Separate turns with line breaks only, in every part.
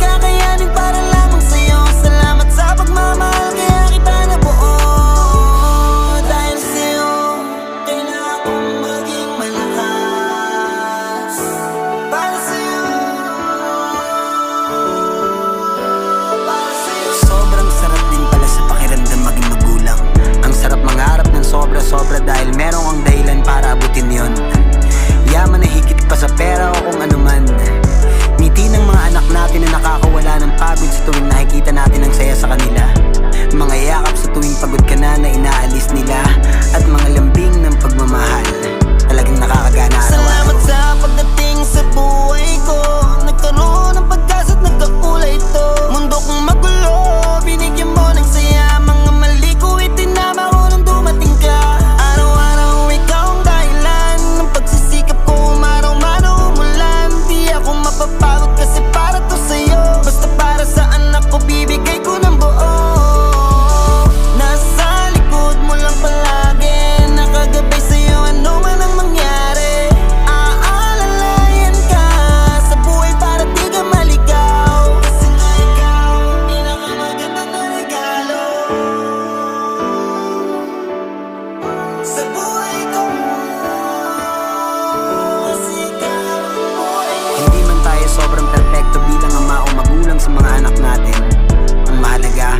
kakayanin para lamang sa'yo. Salamat sa pagmamahal, kaya kita nabuo. Dahil sa'yo, kailangan kong maging malakas. Para sa'yo, para sa'yo. Sobrang sarap din pala sa pakiramdam maging magulang. Ang sarap mangarap ng sobra-sobra dahil merong ang dahilan para abutin yon. Yaman na higit pa sa pera o kung ano man. Ngiti ng mga anak natin na nakakawala ng pagod sa tuwing nakikita natin ang saya sa kanila. Mga yakap sa tuwing pagod ka na inaalis nila. At mga lambing ng pagmamahal, talagang nakakagana araw-araw. Salamat sa pagdating sa buhay ko. Nagkaroon ng pag-asa at nagkakulay ito. Mundo kong magulo, binigyan mo ng saya. Mga mali ko itinama ko nung dumating ka. Araw-araw ikaw ang dahilan ng pagsisikap ko. Umaraw man o umulan, di ako mapapagod kasi para to sa'yo. Basta para sa anak ko, bibigay ko ng buo. Nasa likod mo lang palagi, nakagabay sa'yo ano man ang mangyari. Aalalayan ka sa buhay para di ka maligaw. Kasi nga ikaw, pinakamaganda na regalo sa buhay ko. Kasi ikaw ang buhay ko. Hindi man tayo sobrang perfecto bilang ama o magulang sa mga anak natin. Ang mahalaga,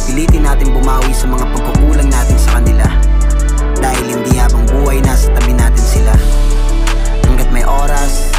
pilitin natin bumawi sa mga pagkukulang natin